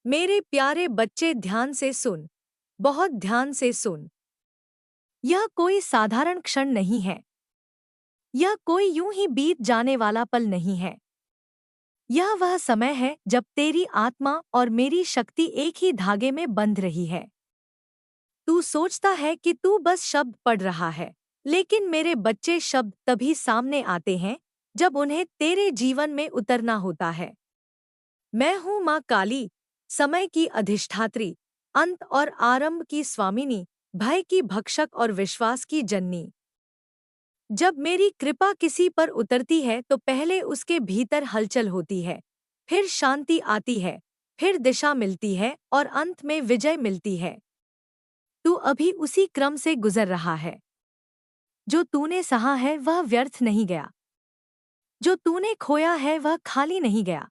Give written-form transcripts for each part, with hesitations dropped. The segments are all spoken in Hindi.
मेरे प्यारे बच्चे, ध्यान से सुन, बहुत ध्यान से सुन। यह कोई साधारण क्षण नहीं है। यह कोई यूं ही बीत जाने वाला पल नहीं है। यह वह समय है जब तेरी आत्मा और मेरी शक्ति एक ही धागे में बंध रही है। तू सोचता है कि तू बस शब्द पढ़ रहा है, लेकिन मेरे बच्चे, शब्द तभी सामने आते हैं जब उन्हें तेरे जीवन में उतरना होता है। मैं हूँ माँ काली, समय की अधिष्ठात्री, अंत और आरंभ की स्वामिनी, भय की भक्षक और विश्वास की जननी। जब मेरी कृपा किसी पर उतरती है तो पहले उसके भीतर हलचल होती है, फिर शांति आती है, फिर दिशा मिलती है और अंत में विजय मिलती है। तू अभी उसी क्रम से गुजर रहा है। जो तूने सहा है वह व्यर्थ नहीं गया। जो तूने खोया है वह खाली नहीं गया।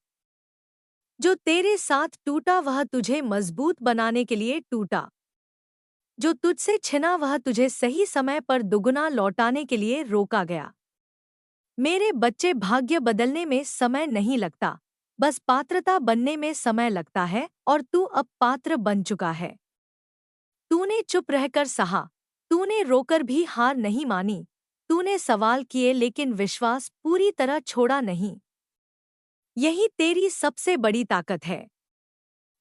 जो तेरे साथ टूटा वह तुझे मजबूत बनाने के लिए टूटा। जो तुझसे छिना वह तुझे सही समय पर दुगुना लौटाने के लिए रोका गया। मेरे बच्चे, भाग्य बदलने में समय नहीं लगता, बस पात्रता बनने में समय लगता है, और तू अब पात्र बन चुका है। तूने चुप रहकर सहा, तूने रोकर भी हार नहीं मानी, तूने सवाल किए लेकिन विश्वास पूरी तरह छोड़ा नहीं। यही तेरी सबसे बड़ी ताकत है।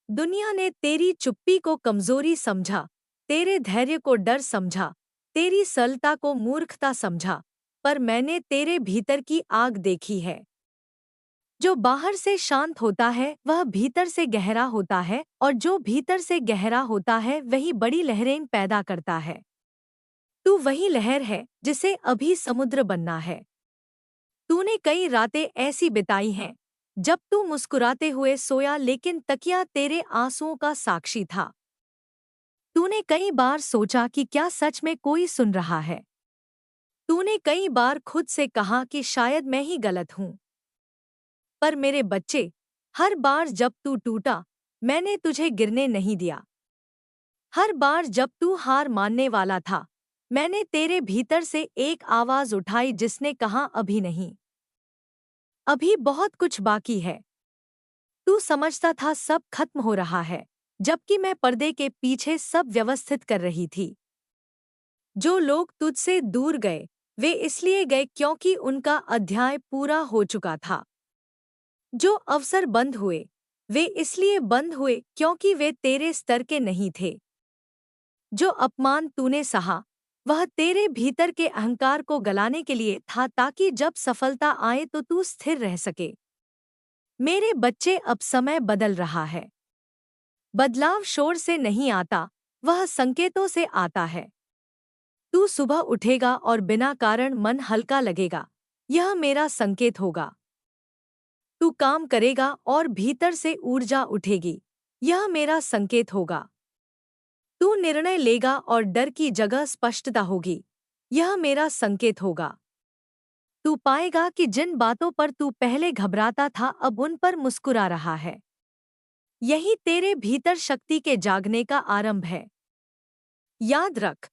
दुनिया ने तेरी चुप्पी को कमजोरी समझा, तेरे धैर्य को डर समझा, तेरी सरलता को मूर्खता समझा, पर मैंने तेरे भीतर की आग देखी है। जो बाहर से शांत होता है वह भीतर से गहरा होता है, और जो भीतर से गहरा होता है वही बड़ी लहरें पैदा करता है। तू वही लहर है जिसे अभी समुद्र बनना है। तूने कई रातें ऐसी बिताई हैं जब तू मुस्कुराते हुए सोया, लेकिन तकिया तेरे आंसुओं का साक्षी था। तूने कई बार सोचा कि क्या सच में कोई सुन रहा है। तूने कई बार खुद से कहा कि शायद मैं ही गलत हूं। पर मेरे बच्चे, हर बार जब तू टूटा, मैंने तुझे गिरने नहीं दिया। हर बार जब तू हार मानने वाला था, मैंने तेरे भीतर से एक आवाज उठाई जिसने कहा, अभी नहीं, अभी बहुत कुछ बाकी है। तू समझता था सब खत्म हो रहा है, जबकि मैं पर्दे के पीछे सब व्यवस्थित कर रही थी। जो लोग तुझसे दूर गए, वे इसलिए गए क्योंकि उनका अध्याय पूरा हो चुका था। जो अवसर बंद हुए, वे इसलिए बंद हुए क्योंकि वे तेरे स्तर के नहीं थे। जो अपमान तूने सहा, वह तेरे भीतर के अहंकार को गलाने के लिए था, ताकि जब सफलता आए तो तू स्थिर रह सके। मेरे बच्चे, अब समय बदल रहा है। बदलाव शोर से नहीं आता, वह संकेतों से आता है। तू सुबह उठेगा और बिना कारण मन हल्का लगेगा, यह मेरा संकेत होगा। तू काम करेगा और भीतर से ऊर्जा उठेगी, यह मेरा संकेत होगा। तू निर्णय लेगा और डर की जगह स्पष्टता होगी, यह मेरा संकेत होगा। तू पाएगा कि जिन बातों पर तू पहले घबराता था अब उन पर मुस्कुरा रहा है। यही तेरे भीतर शक्ति के जागने का आरंभ है। याद रख,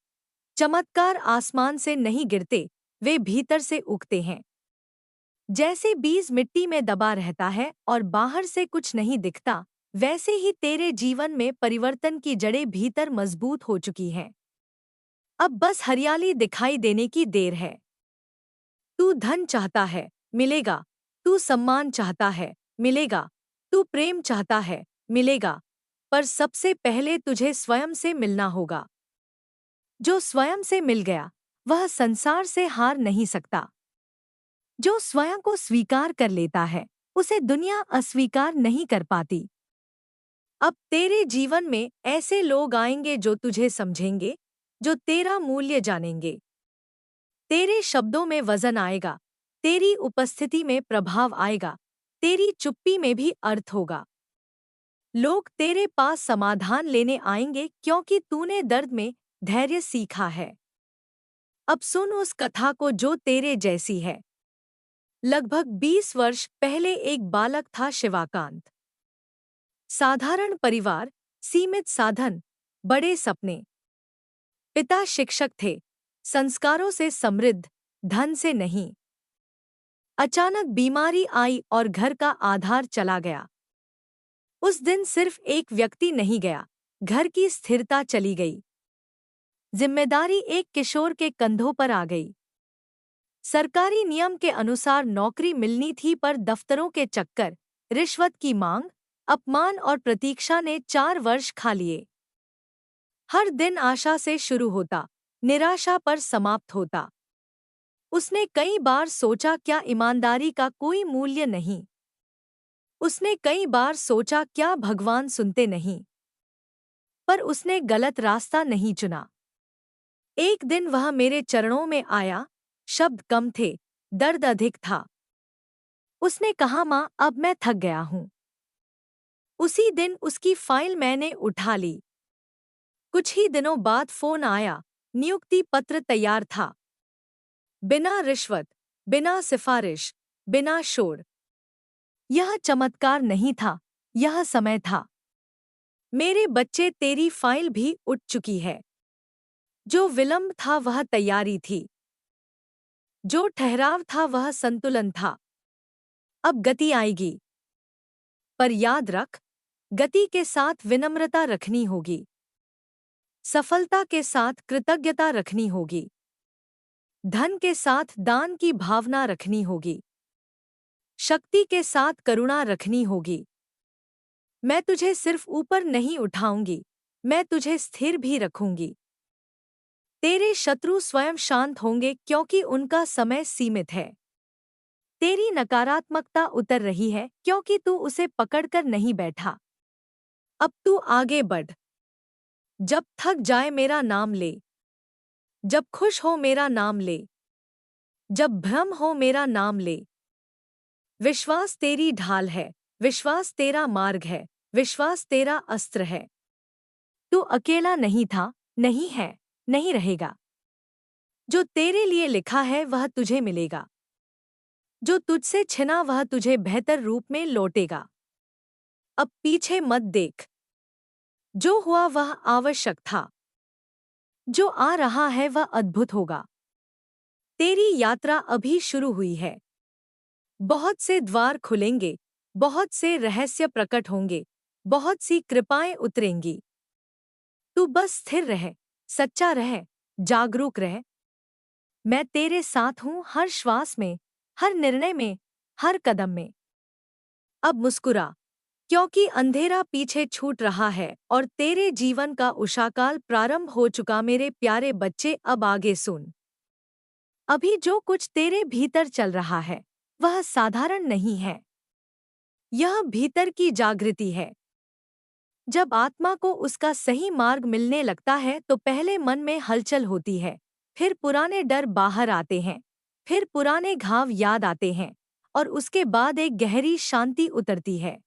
चमत्कार आसमान से नहीं गिरते, वे भीतर से उगते हैं। जैसे बीज मिट्टी में दबा रहता है और बाहर से कुछ नहीं दिखता, वैसे ही तेरे जीवन में परिवर्तन की जड़ें भीतर मजबूत हो चुकी हैं। अब बस हरियाली दिखाई देने की देर है। तू धन चाहता है, मिलेगा। तू सम्मान चाहता है, मिलेगा। तू प्रेम चाहता है, मिलेगा। पर सबसे पहले तुझे स्वयं से मिलना होगा। जो स्वयं से मिल गया, वह संसार से हार नहीं सकता। जो स्वयं को स्वीकार कर लेता है, उसे दुनिया अस्वीकार नहीं कर पाती। अब तेरे जीवन में ऐसे लोग आएंगे जो तुझे समझेंगे, जो तेरा मूल्य जानेंगे। तेरे शब्दों में वजन आएगा, तेरी उपस्थिति में प्रभाव आएगा, तेरी चुप्पी में भी अर्थ होगा। लोग तेरे पास समाधान लेने आएंगे क्योंकि तूने दर्द में धैर्य सीखा है। अब सुन उस कथा को जो तेरे जैसी है। लगभग 20 वर्ष पहले एक बालक था, शिवाकांत। साधारण परिवार, सीमित साधन, बड़े सपने। पिता शिक्षक थे, संस्कारों से समृद्ध, धन से नहीं। अचानक बीमारी आई और घर का आधार चला गया। उस दिन सिर्फ एक व्यक्ति नहीं गया, घर की स्थिरता चली गई। जिम्मेदारी एक किशोर के कंधों पर आ गई। सरकारी नियम के अनुसार नौकरी मिलनी थी, पर दफ्तरों के चक्कर, रिश्वत की मांग, अपमान और प्रतीक्षा ने 4 वर्ष खा लिए। हर दिन आशा से शुरू होता, निराशा पर समाप्त होता। उसने कई बार सोचा, क्या ईमानदारी का कोई मूल्य नहीं? उसने कई बार सोचा, क्या भगवान सुनते नहीं? पर उसने गलत रास्ता नहीं चुना। एक दिन वह मेरे चरणों में आया। शब्द कम थे, दर्द अधिक था। उसने कहा, माँ, अब मैं थक गया हूँ। उसी दिन उसकी फाइल मैंने उठा ली। कुछ ही दिनों बाद फोन आया, नियुक्ति पत्र तैयार था। बिना रिश्वत, बिना सिफारिश, बिना शोर। यह चमत्कार नहीं था, यह समय था। मेरे बच्चे, तेरी फाइल भी उठ चुकी है। जो विलंब था वह तैयारी थी, जो ठहराव था वह संतुलन था। अब गति आएगी। पर याद रख, गति के साथ विनम्रता रखनी होगी। सफलता के साथ कृतज्ञता रखनी होगी। धन के साथ दान की भावना रखनी होगी। शक्ति के साथ करुणा रखनी होगी। मैं तुझे सिर्फ ऊपर नहीं उठाऊंगी, मैं तुझे स्थिर भी रखूंगी। तेरे शत्रु स्वयं शांत होंगे, क्योंकि उनका समय सीमित है। तेरी नकारात्मकता उतर रही है, क्योंकि तू उसे पकड़कर नहीं बैठा। अब तू आगे बढ़। जब थक जाए मेरा नाम ले, जब खुश हो मेरा नाम ले, जब भ्रम हो मेरा नाम ले। विश्वास तेरी ढाल है, विश्वास तेरा मार्ग है, विश्वास तेरा अस्त्र है। तू अकेला नहीं था, नहीं है, नहीं रहेगा। जो तेरे लिए लिखा है वह तुझे मिलेगा। जो तुझसे छिना वह तुझे बेहतर रूप में लौटेगा। अब पीछे मत देख। जो हुआ वह आवश्यक था। जो आ रहा है वह अद्भुत होगा। तेरी यात्रा अभी शुरू हुई है। बहुत से द्वार खुलेंगे, बहुत से रहस्य प्रकट होंगे, बहुत सी कृपाएं उतरेंगी। तू बस स्थिर रह, सच्चा रह, जागरूक रह। मैं तेरे साथ हूं, हर श्वास में, हर निर्णय में, हर कदम में। अब मुस्कुरा, क्योंकि अंधेरा पीछे छूट रहा है और तेरे जीवन का उषाकाल प्रारंभ हो चुका। मेरे प्यारे बच्चे, अब आगे सुन। अभी जो कुछ तेरे भीतर चल रहा है वह साधारण नहीं है। यह भीतर की जागृति है। जब आत्मा को उसका सही मार्ग मिलने लगता है तो पहले मन में हलचल होती है, फिर पुराने डर बाहर आते हैं, फिर पुराने घाव याद आते हैं, और उसके बाद एक गहरी शांति उतरती है।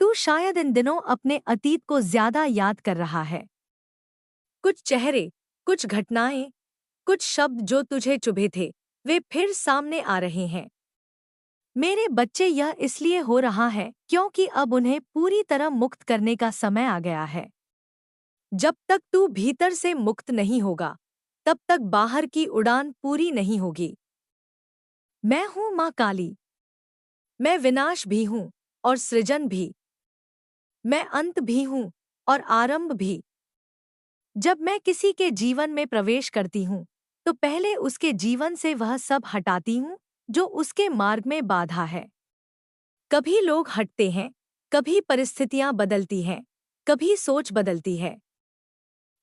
तू शायद इन दिनों अपने अतीत को ज्यादा याद कर रहा है। कुछ चेहरे, कुछ घटनाएं, कुछ शब्द जो तुझे चुभे थे, वे फिर सामने आ रहे हैं। मेरे बच्चे, यह इसलिए हो रहा है क्योंकि अब उन्हें पूरी तरह मुक्त करने का समय आ गया है। जब तक तू भीतर से मुक्त नहीं होगा, तब तक बाहर की उड़ान पूरी नहीं होगी। मैं हूं मां काली। मैं विनाश भी हूं और सृजन भी। मैं अंत भी हूं और आरंभ भी। जब मैं किसी के जीवन में प्रवेश करती हूं, तो पहले उसके जीवन से वह सब हटाती हूं जो उसके मार्ग में बाधा है। कभी लोग हटते हैं, कभी परिस्थितियां बदलती हैं, कभी सोच बदलती है।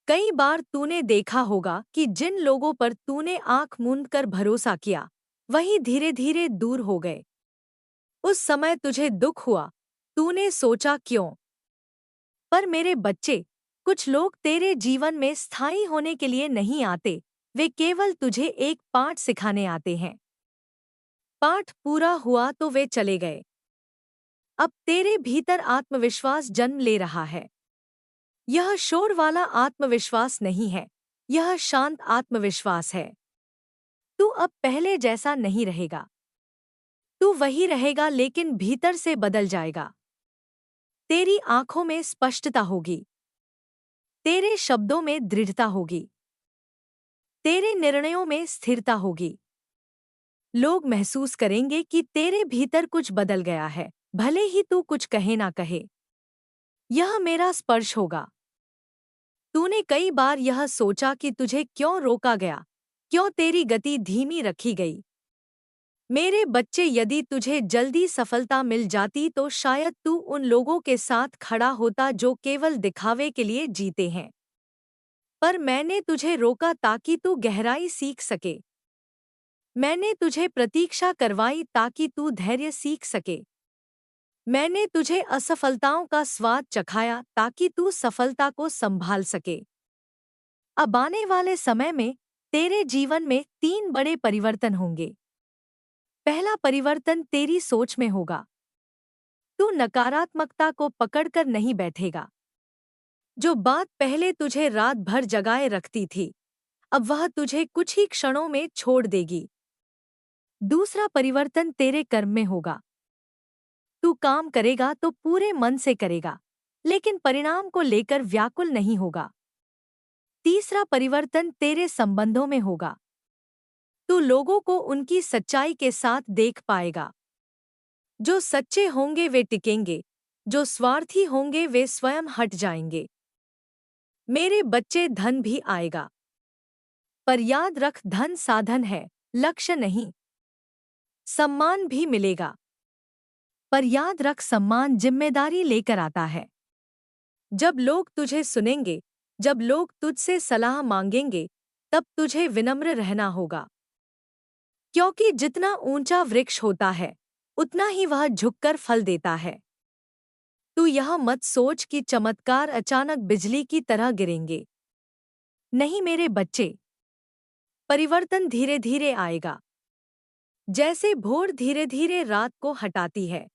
कई बार तूने देखा होगा कि जिन लोगों पर तूने आंख मूंद कर भरोसा किया, वही धीरे धीरे दूर हो गए। उस समय तुझे दुख हुआ, तूने सोचा क्यों? पर मेरे बच्चे, कुछ लोग तेरे जीवन में स्थायी होने के लिए नहीं आते, वे केवल तुझे एक पाठ सिखाने आते हैं। पाठ पूरा हुआ तो वे चले गए। अब तेरे भीतर आत्मविश्वास जन्म ले रहा है। यह शोर वाला आत्मविश्वास नहीं है, यह शांत आत्मविश्वास है। तू अब पहले जैसा नहीं रहेगा। तू वही रहेगा, लेकिन भीतर से बदल जाएगा। तेरी आंखों में स्पष्टता होगी, तेरे शब्दों में दृढ़ता होगी, तेरे निर्णयों में स्थिरता होगी। लोग महसूस करेंगे कि तेरे भीतर कुछ बदल गया है, भले ही तू कुछ कहे ना कहे। यह मेरा स्पर्श होगा। तूने कई बार यह सोचा कि तुझे क्यों रोका गया, क्यों तेरी गति धीमी रखी गई। मेरे बच्चे, यदि तुझे जल्दी सफलता मिल जाती तो शायद तू उन लोगों के साथ खड़ा होता जो केवल दिखावे के लिए जीते हैं। पर मैंने तुझे रोका ताकि तू गहराई सीख सके। मैंने तुझे प्रतीक्षा करवाई ताकि तू धैर्य सीख सके। मैंने तुझे असफलताओं का स्वाद चखाया ताकि तू सफलता को संभाल सके। अब आने वाले समय में तेरे जीवन में 3 बड़े परिवर्तन होंगे। पहला परिवर्तन तेरी सोच में होगा। तू नकारात्मकता को पकड़कर नहीं बैठेगा। जो बात पहले तुझे रात भर जगाए रखती थी, अब वह तुझे कुछ ही क्षणों में छोड़ देगी। दूसरा परिवर्तन तेरे कर्म में होगा। तू काम करेगा तो पूरे मन से करेगा, लेकिन परिणाम को लेकर व्याकुल नहीं होगा। तीसरा परिवर्तन तेरे संबंधों में होगा। तू लोगों को उनकी सच्चाई के साथ देख पाएगा। जो सच्चे होंगे वे टिकेंगे, जो स्वार्थी होंगे वे स्वयं हट जाएंगे। मेरे बच्चे, धन भी आएगा, पर याद रख, धन साधन है, लक्ष्य नहीं। सम्मान भी मिलेगा, पर याद रख, सम्मान जिम्मेदारी लेकर आता है। जब लोग तुझे सुनेंगे, जब लोग तुझसे सलाह मांगेंगे, तब तुझे विनम्र रहना होगा। क्योंकि जितना ऊंचा वृक्ष होता है, उतना ही वह झुककर फल देता है। तू यह मत सोच कि चमत्कार अचानक बिजली की तरह गिरेंगे। नहीं मेरे बच्चे, परिवर्तन धीरे धीरे आएगा। जैसे भोर धीरे धीरे रात को हटाती है।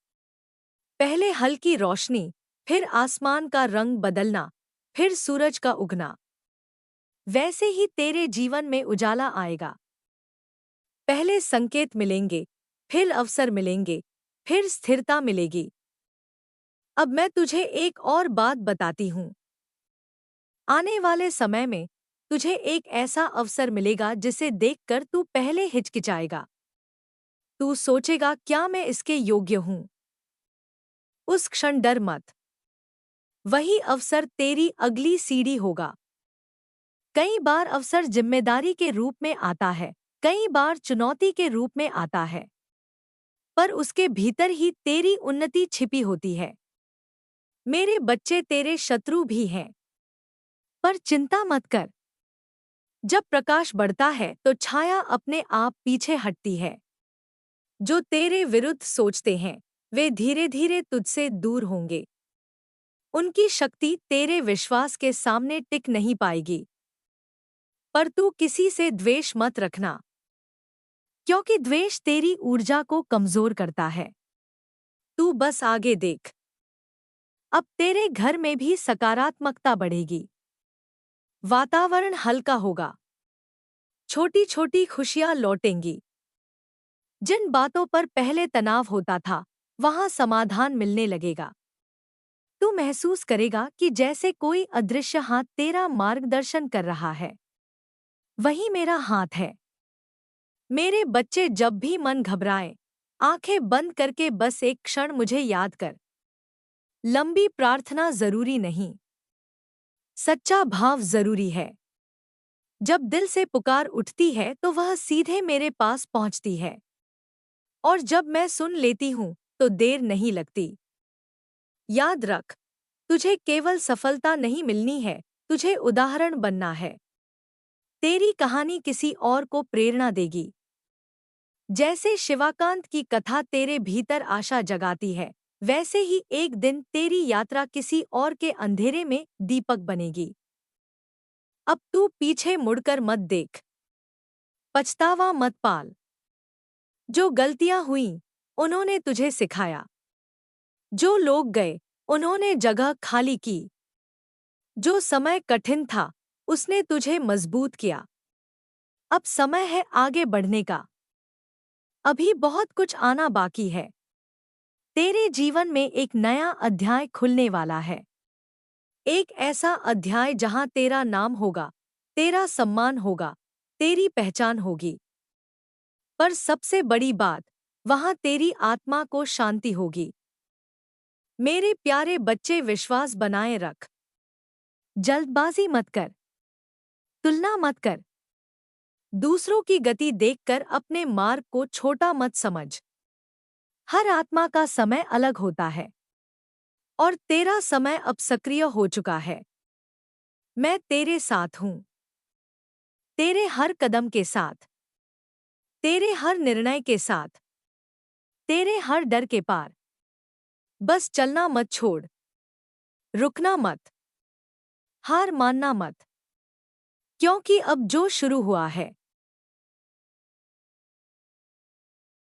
पहले हल्की रोशनी, फिर आसमान का रंग बदलना, फिर सूरज का उगना। वैसे ही तेरे जीवन में उजाला आएगा। पहले संकेत मिलेंगे, फिर अवसर मिलेंगे, फिर स्थिरता मिलेगी। अब मैं तुझे एक और बात बताती हूँ। आने वाले समय में तुझे एक ऐसा अवसर मिलेगा जिसे देखकर तू पहले हिचकिचाएगा। तू सोचेगा, क्या मैं इसके योग्य हूँ? उस क्षण डर मत। वही अवसर तेरी अगली सीढ़ी होगा। कई बार अवसर जिम्मेदारी के रूप में आता है, कई बार चुनौती के रूप में आता है, पर उसके भीतर ही तेरी उन्नति छिपी होती है। मेरे बच्चे, तेरे शत्रु भी हैं, पर चिंता मत कर। जब प्रकाश बढ़ता है तो छाया अपने आप पीछे हटती है। जो तेरे विरुद्ध सोचते हैं, वे धीरे धीरे तुझसे दूर होंगे। उनकी शक्ति तेरे विश्वास के सामने टिक नहीं पाएगी। पर तू किसी से द्वेष मत रखना, क्योंकि द्वेष तेरी ऊर्जा को कमजोर करता है। तू बस आगे देख। अब तेरे घर में भी सकारात्मकता बढ़ेगी। वातावरण हल्का होगा। छोटी छोटी खुशियां लौटेंगी। जिन बातों पर पहले तनाव होता था, वहां समाधान मिलने लगेगा। तू महसूस करेगा कि जैसे कोई अदृश्य हाथ तेरा मार्गदर्शन कर रहा है। वही मेरा हाथ है। मेरे बच्चे, जब भी मन घबराए, आंखें बंद करके बस एक क्षण मुझे याद कर। लंबी प्रार्थना जरूरी नहीं, सच्चा भाव जरूरी है। जब दिल से पुकार उठती है तो वह सीधे मेरे पास पहुंचती है, और जब मैं सुन लेती हूं तो देर नहीं लगती। याद रख, तुझे केवल सफलता नहीं मिलनी है, तुझे उदाहरण बनना है। तेरी कहानी किसी और को प्रेरणा देगी। जैसे शिवाकांत की कथा तेरे भीतर आशा जगाती है, वैसे ही एक दिन तेरी यात्रा किसी और के अंधेरे में दीपक बनेगी। अब तू पीछे मुड़कर मत देख। पछतावा मत पाल। जो गलतियां हुईं, उन्होंने तुझे सिखाया। जो लोग गए, उन्होंने जगह खाली की। जो समय कठिन था, उसने तुझे मजबूत किया। अब समय है आगे बढ़ने का। अभी बहुत कुछ आना बाकी है। तेरे जीवन में एक नया अध्याय खुलने वाला है। एक ऐसा अध्याय जहां तेरा नाम होगा, तेरा सम्मान होगा, तेरी पहचान होगी। पर सबसे बड़ी बात, वहां तेरी आत्मा को शांति होगी। मेरे प्यारे बच्चे, विश्वास बनाए रख। जल्दबाजी मत कर। तुलना मत कर। दूसरों की गति देखकर अपने मार्ग को छोटा मत समझ। हर आत्मा का समय अलग होता है और तेरा समय अब सक्रिय हो चुका है। मैं तेरे साथ हूं, तेरे हर कदम के साथ, तेरे हर निर्णय के साथ, तेरे हर डर के पार। बस चलना मत छोड़, रुकना मत, हार मानना मत, क्योंकि अब जो शुरू हुआ है